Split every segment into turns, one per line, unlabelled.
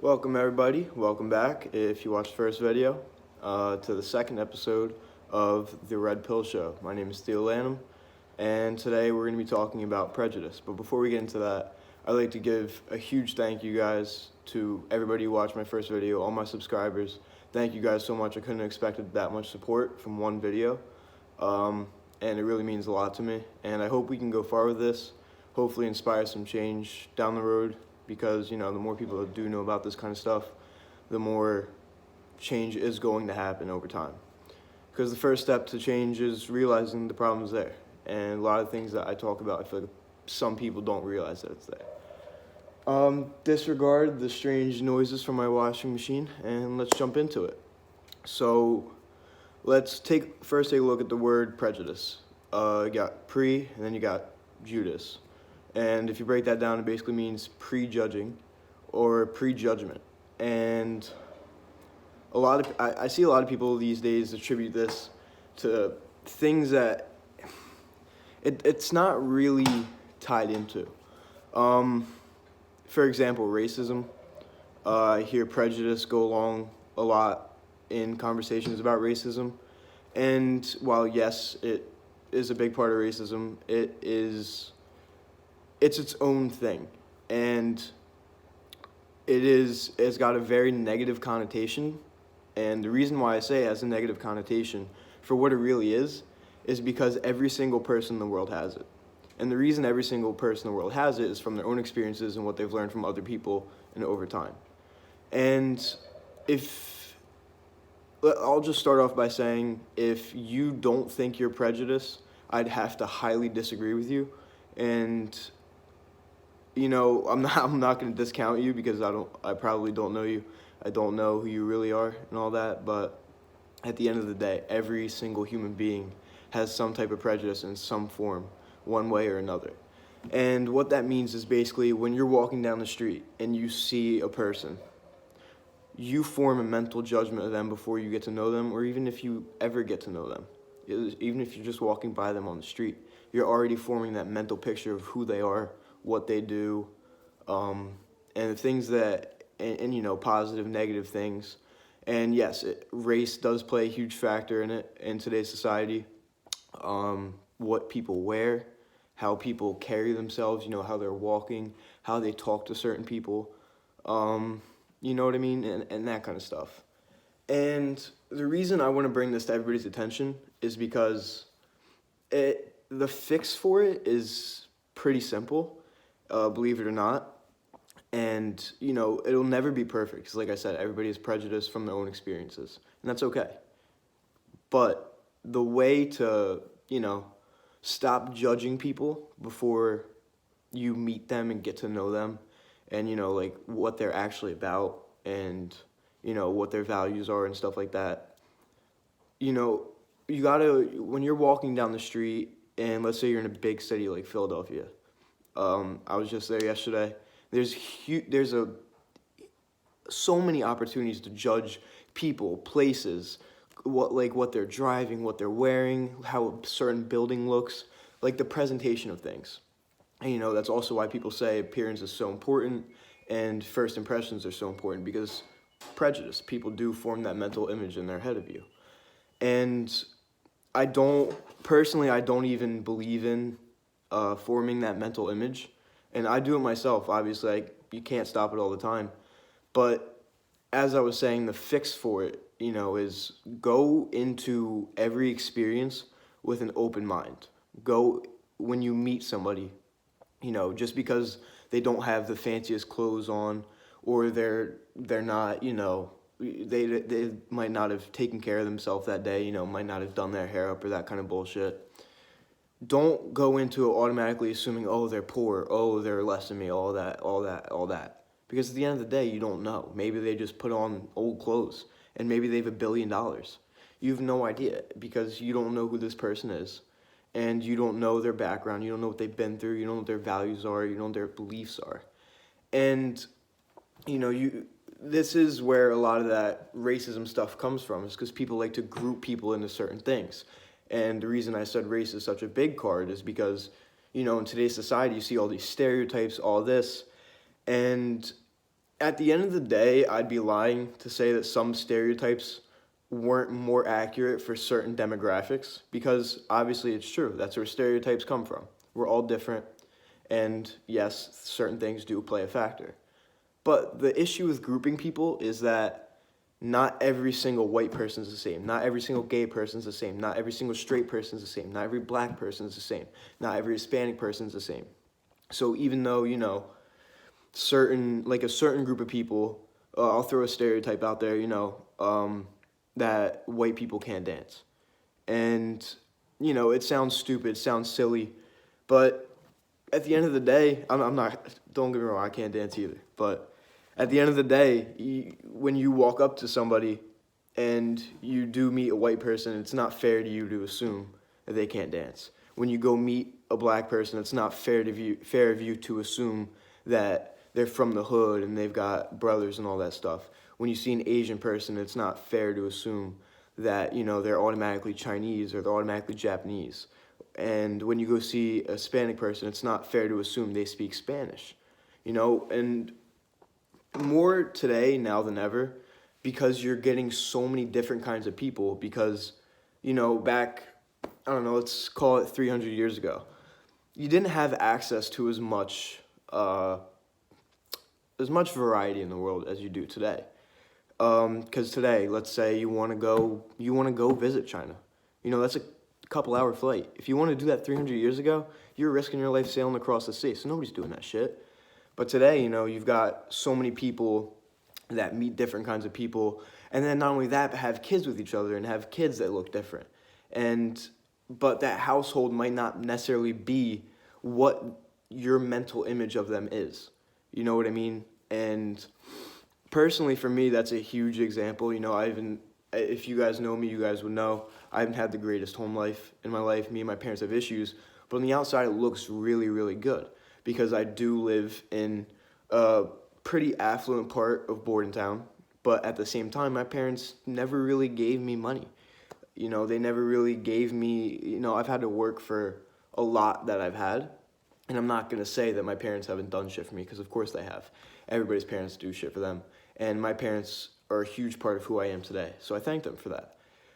Welcome everybody, welcome back if you watched the first video to the second episode of The Red Pill Show. My name is Theo Lanham and today we're going to be talking about prejudice. But before we get into that, I'd like to give a huge thank you guys to everybody who watched my first video, all my subscribers. Thank you guys so much. I couldn't have expected that much support from one video and it really means a lot to me, and I hope we can go far with this, hopefully inspire some change down the road. Because, the more people that do know about this kind of stuff, the more change is going to happen over time. Because the first step to change is realizing the problem's there. And a lot of things that I talk about, I feel like some people don't realize that it's there. Disregard the strange noises from my washing machine, and let's jump into it. So, let's first take a look at the word prejudice. You got pre, and then you got judice. And if you break that down, it basically means prejudging or prejudgment. And I see a lot of people these days attribute this to things that it's not really tied into. For example, racism. I hear prejudice go along a lot in conversations about racism. And while yes, it is a big part of racism, it's its own thing, and it's got a very negative connotation. And the reason why I say it has a negative connotation for what it really is because every single person in the world has it. And the reason every single person in the world has it is from their own experiences and what they've learned from other people and over time. And I'll just start off by saying, if you don't think you're prejudiced, I'd have to highly disagree with you. And I'm not going to discount you because I probably don't know you. I don't know who you really are and all that, but at the end of the day, every single human being has some type of prejudice in some form, one way or another. And what that means is basically when you're walking down the street and you see a person, you form a mental judgment of them before you get to know them, or even if you ever get to know them. Even if you're just walking by them on the street, you're already forming that mental picture of who they are, what they do, and the things that, and positive, negative things. And yes, race does play a huge factor in it in today's society. What people wear, how people carry themselves, how they're walking, how they talk to certain people, you know what I mean, and that kind of stuff. And the reason I want to bring this to everybody's attention is because the fix for it is pretty simple. Believe it or not. And, it'll never be perfect. Because like I said, everybody is prejudiced from their own experiences. And that's okay. But the way to, stop judging people before you meet them and get to know them and, what they're actually about and, what their values are and stuff like that. You gotta, when you're walking down the street and let's say you're in a big city like Philadelphia, I was just there yesterday. There's so many opportunities to judge people, places, what they're driving, what they're wearing, how a certain building looks, like the presentation of things. And that's also why people say appearance is so important and first impressions are so important, because prejudice, people do form that mental image in their head of you. And I don't even believe in forming that mental image, and I do it myself. Obviously, you can't stop it all the time, but as I was saying, the fix for it, is go into every experience with an open mind. Go when you meet somebody, just because they don't have the fanciest clothes on, or they're not, they might not have taken care of themselves that day, might not have done their hair up or that kind of bullshit. Don't go into it automatically assuming, oh, they're poor, oh, they're less than me, all that. Because at the end of the day, you don't know. Maybe they just put on old clothes, and maybe they have $1 billion. You have no idea, because you don't know who this person is, and you don't know their background, you don't know what they've been through, you don't know what their values are, you don't know what their beliefs are. And, this is where a lot of that racism stuff comes from, is because people like to group people into certain things. And the reason I said race is such a big card is because, in today's society, you see all these stereotypes, all this, and at the end of the day, I'd be lying to say that some stereotypes weren't more accurate for certain demographics, because obviously it's true. That's where stereotypes come from. We're all different, and yes, certain things do play a factor. But the issue with grouping people is that not every single white person is the same. Not every single gay person is the same. Not every single straight person is the same. Not every black person is the same. Not every Hispanic person is the same. So even though, a certain group of people, I'll throw a stereotype out there, that white people can't dance. And, it sounds stupid, sounds silly, but at the end of the day, I'm not, don't get me wrong, I can't dance either. But at the end of the day, when you walk up to somebody and you do meet a white person, it's not fair to you to assume that they can't dance. When you go meet a black person, it's not fair of you to assume that they're from the hood and they've got brothers and all that stuff. When you see an Asian person, it's not fair to assume that, they're automatically Chinese or they're automatically Japanese. And when you go see a Hispanic person, it's not fair to assume they speak Spanish. And more today now than ever, because you're getting so many different kinds of people, because, back, I don't know, let's call it 300 years ago, you didn't have access to as much variety in the world as you do today. Because today, let's say you want to go visit China. That's a couple-hour flight. If you want to do that 300 years ago, you're risking your life sailing across the sea. So nobody's doing that shit. But today, you've got so many people that meet different kinds of people, and then not only that, but have kids with each other and have kids that look different. But that household might not necessarily be what your mental image of them is. You know what I mean? And personally, for me, that's a huge example. If you guys know me, you guys would know I haven't had the greatest home life in my life. Me and my parents have issues, but on the outside, it looks really, really good because I do live in a pretty affluent part of Bordentown. But at the same time, my parents never really gave me money. They never really gave me, I've had to work for a lot that I've had. And I'm not going to say that my parents haven't done shit for me, because of course they have. Everybody's parents do shit for them. And my parents are a huge part of who I am today. So I thank them for that.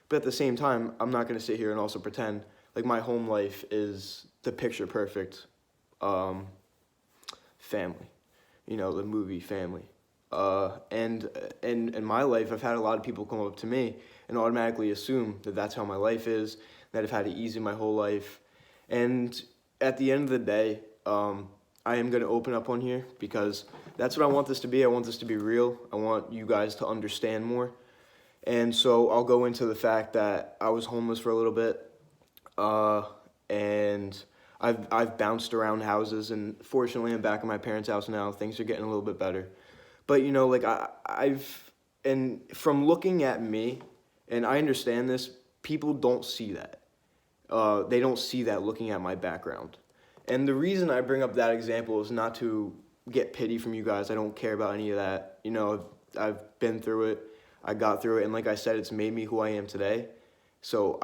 But at the same time, I'm not going to sit here and also pretend like my home life is the picture perfect family. The movie Family. And in my life, I've had a lot of people come up to me and automatically assume that that's how my life is, that I've had it easy my whole life. And at the end of the day, I am going to open up on here because that's what I want this to be. I want this to be real. I want you guys to understand more. And so I'll go into the fact that I was homeless for a little bit, and I've bounced around houses, and fortunately I'm back in my parents' house now. Things are getting a little bit better. But and from looking at me, and I understand this, people don't see that. They don't see that looking at my background. And the reason I bring up that example is not to get pity from you guys. I don't care about any of that. I've been through it. I got through it. And like I said, it's made me who I am today. So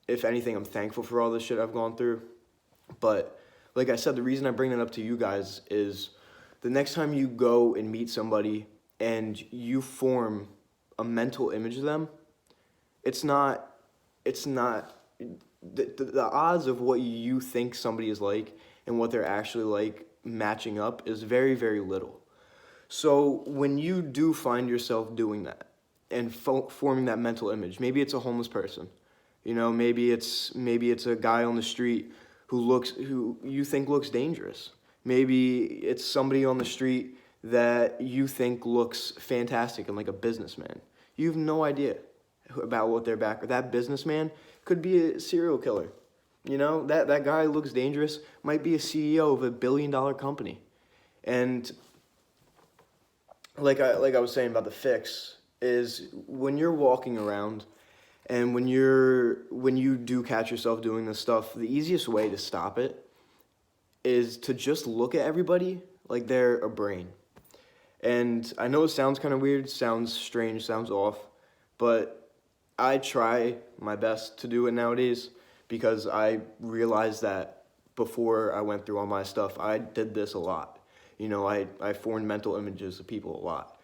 if anything, I'm thankful for all this shit I've gone through. But like I said, the reason I bring that up to you guys is the next time you go and meet somebody and you form a mental image of them, it's not the odds of what you think somebody is like and what they're actually like matching up is very, very little. So when you do find yourself doing that and forming that mental image, maybe it's a homeless person, maybe it's a guy on the street who you think looks dangerous. Maybe it's somebody on the street that you think looks fantastic and like a businessman. You have no idea about what their background. That businessman could be a serial killer. That guy looks dangerous, might be a CEO of $1 billion company. And like I was saying about the fix, is when you're walking around and when you do catch yourself doing this stuff, the easiest way to stop it is to just look at everybody like they're a brain. And I know it sounds kind of weird, sounds strange, sounds off, but I try my best to do it nowadays because I realized that before I went through all my stuff, I did this a lot. I formed mental images of people a lot.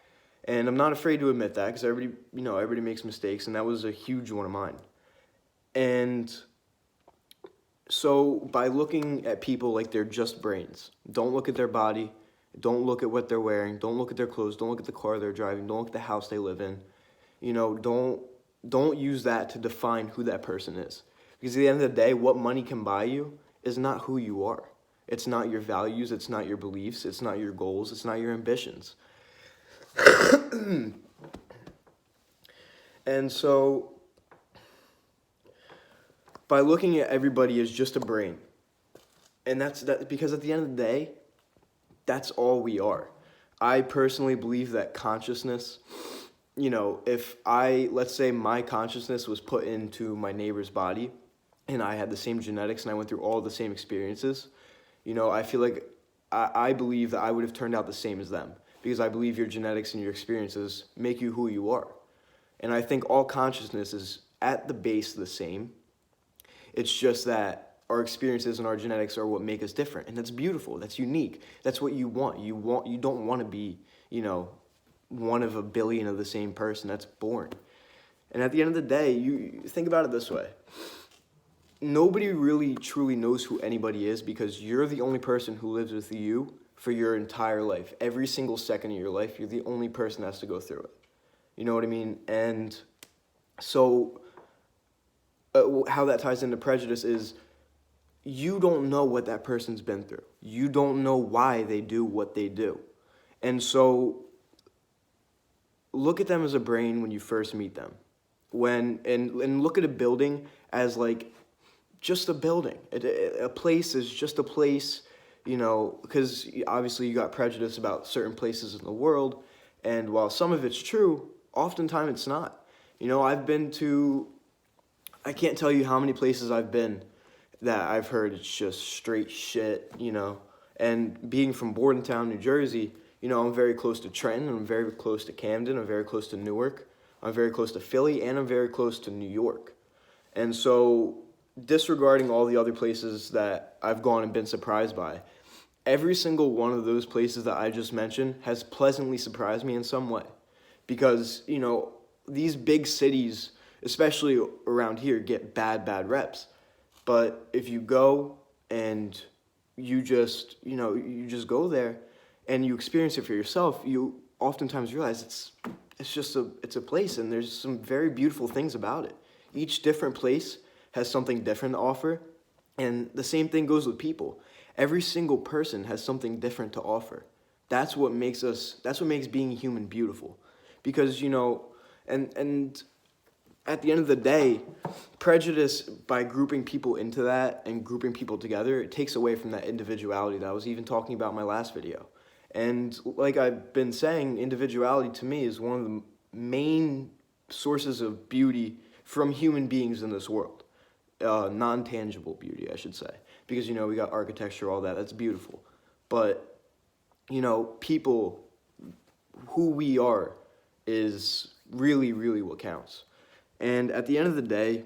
And I'm not afraid to admit that because everybody makes mistakes, and that was a huge one of mine. And so by looking at people like they're just brains, don't look at their body, don't look at what they're wearing, don't look at their clothes, don't look at the car they're driving, don't look at the house they live in. Don't use that to define who that person is. Because at the end of the day, what money can buy you is not who you are. It's not your values, it's not your beliefs, it's not your goals, it's not your ambitions. And so, by looking at everybody as just a brain, and that's because at the end of the day, that's all we are. I personally believe that consciousness, let's say my consciousness was put into my neighbor's body, and I had the same genetics and I went through all the same experiences, I feel like I believe that I would have turned out the same as them, because I believe your genetics and your experiences make you who you are. And I think all consciousness is at the base the same. It's just that our experiences and our genetics are what make us different, and that's beautiful. That's unique. That's what you want. You don't want to be, one of a billion of the same person. That's boring. And at the end of the day, you think about it this way. Nobody really truly knows who anybody is, because you're the only person who lives with you for your entire life. Every single second of your life, you're the only person that has to go through it. You know what I mean? And so how that ties into prejudice is you don't know what that person's been through. You don't know why they do what they do. And so look at them as a brain when you first meet them. And look at a building as like just a building. A place is just a place, because obviously you got prejudice about certain places in the world, and while some of it's true, oftentimes it's not. I can't tell you how many places I've been that I've heard it's just straight shit, and being from Bordentown, New Jersey, I'm very close to Trenton, I'm very close to Camden, I'm very close to Newark, I'm very close to Philly, and I'm very close to New York. And so, disregarding all the other places that I've gone and been surprised by, every single one of those places that I just mentioned has pleasantly surprised me in some way. Because, these big cities, especially around here, get bad reps. But if you go and you just go there and you experience it for yourself, you oftentimes realize it's a place, and there's some very beautiful things about it. Each different place has something different to offer, and the same thing goes with people. Every single person has something different to offer. That's what makes being human beautiful. Because, and at the end of the day, prejudice, by grouping people into that and grouping people together, it takes away from that individuality that I was even talking about in my last video. And like I've been saying, individuality to me is one of the main sources of beauty from human beings in this world. Non-tangible beauty, I should say. Because, we got architecture, all that, that's beautiful. But, people, who we are is really, really what counts. And at the end of the day,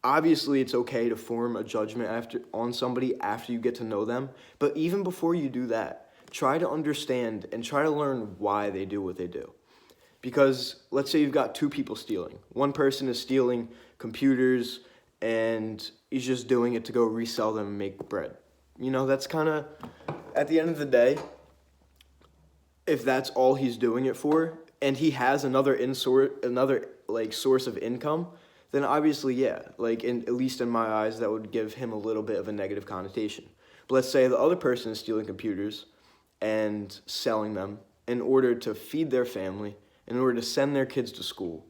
obviously it's okay to form a judgment on somebody after you get to know them. But even before you do that, try to understand and try to learn why they do what they do. Because let's say you've got two people stealing. One person is stealing computers and he's just doing it to go resell them and make bread. That's kind of, at the end of the day, if that's all he's doing it for, and he has another source of income, then obviously, yeah, at least in my eyes, that would give him a little bit of a negative connotation. But let's say the other person is stealing computers and selling them in order to feed their family, in order to send their kids to school,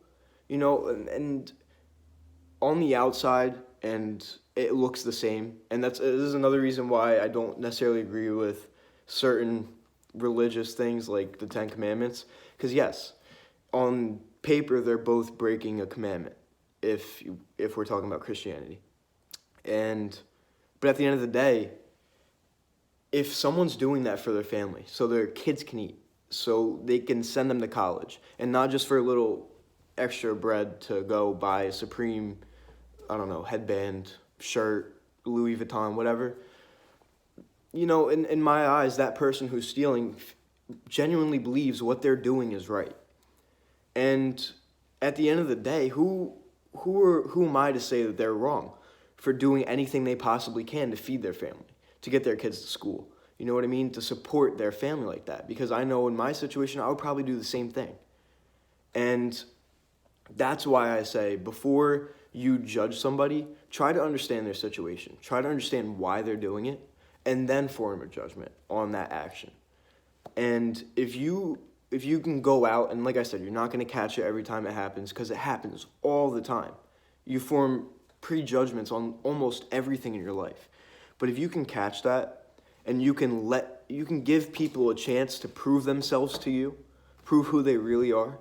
and on the outside, and it looks the same. And this is another reason why I don't necessarily agree with certain religious things like the Ten Commandments. Because yes, on paper, they're both breaking a commandment, if we're talking about Christianity. But at the end of the day, if someone's doing that for their family, so their kids can eat, so they can send them to college, and not just for a little extra bread to go buy a Supreme, headband, shirt, Louis Vuitton, whatever, in my eyes, that person who's stealing genuinely believes what they're doing is right. And at the end of the day, who am I to say that they're wrong for doing anything they possibly can to feed their family, to get their kids to school? You know what I mean? To support their family like that. Because I know in my situation, I would probably do the same thing. And that's why I say, before you judge somebody, try to understand their situation. Try to understand why they're doing it, and then form a judgment on that action. And if you can go out, and like I said, you're not going to catch it every time it happens, because it happens all the time. You form prejudgments on almost everything in your life. But if you can catch that, and you can give people a chance to prove themselves to you, prove who they really are,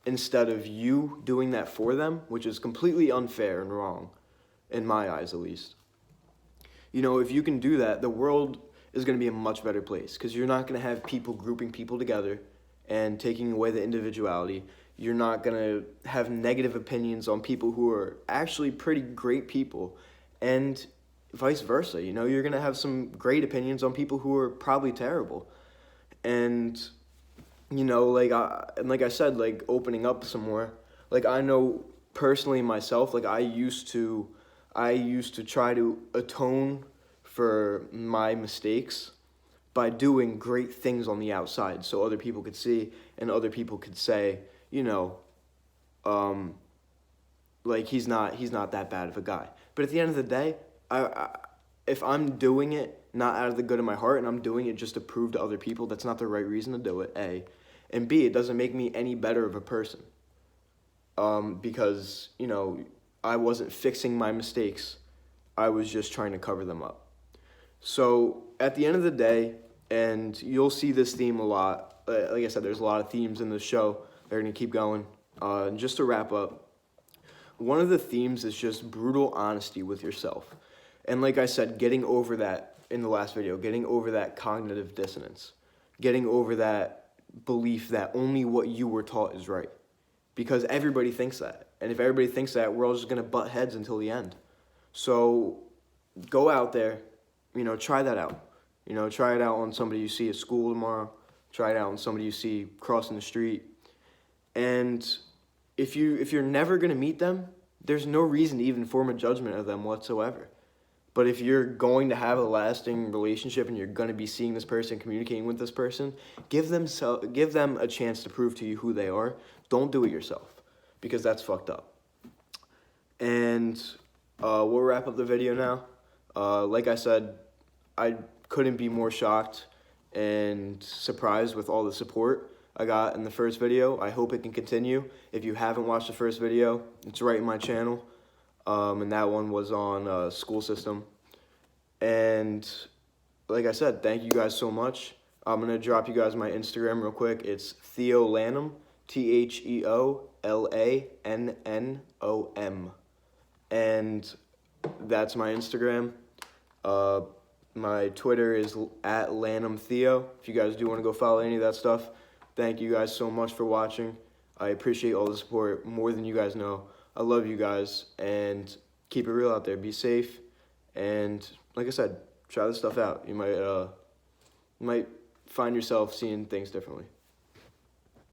instead of you doing that for them, which is completely unfair and wrong, in my eyes at least. If you can do that, the world is going to be a much better place, because you're not going to have people grouping people together and taking away the individuality. You're not going to have negative opinions on people who are actually pretty great people, and vice versa. You're going to have some great opinions on people who are probably terrible. And like I said, like, opening up some more, like, I know personally myself, like, I used to try to atone for my mistakes by doing great things on the outside, so other people could see and other people could say, like, he's not that bad of a guy. But at the end of the day, if I'm doing it not out of the good of my heart, and I'm doing it just to prove to other people, that's not the right reason to do it, A. And B, it doesn't make me any better of a person. Because, I wasn't fixing my mistakes. I was just trying to cover them up. So at the end of the day, and you'll see this theme a lot. Like I said, there's a lot of themes in the show. They're going to keep going. And just to wrap up, one of the themes is just brutal honesty with yourself. And like I said, getting over that in the last video, getting over that cognitive dissonance, getting over that belief that only what you were taught is right. Because everybody thinks that. And if everybody thinks that, we're all just going to butt heads until the end. So go out there, try that out. Try it out on somebody you see at school tomorrow. Try it out on somebody you see crossing the street. And if you're never going to meet them, there's no reason to even form a judgment of them whatsoever. But if you're going to have a lasting relationship and you're going to be seeing this person, communicating with this person, give them a chance to prove to you who they are. Don't do it yourself, because that's fucked up. And we'll wrap up the video now. Like I said, I couldn't be more shocked and surprised with all the support I got in the first video. I hope it can continue. If you haven't watched the first video, it's right in my channel. And that one was on school system. And like I said, thank you guys so much. I'm going to drop you guys my Instagram real quick. It's Theo Lanham, TheoLannom. And that's my Instagram. My Twitter is at LanhamTheo. If you guys do want to go follow any of that stuff, thank you guys so much for watching. I appreciate all the support more than you guys know. I love you guys, and keep it real out there. Be safe, and like I said, try this stuff out. You might find yourself seeing things differently.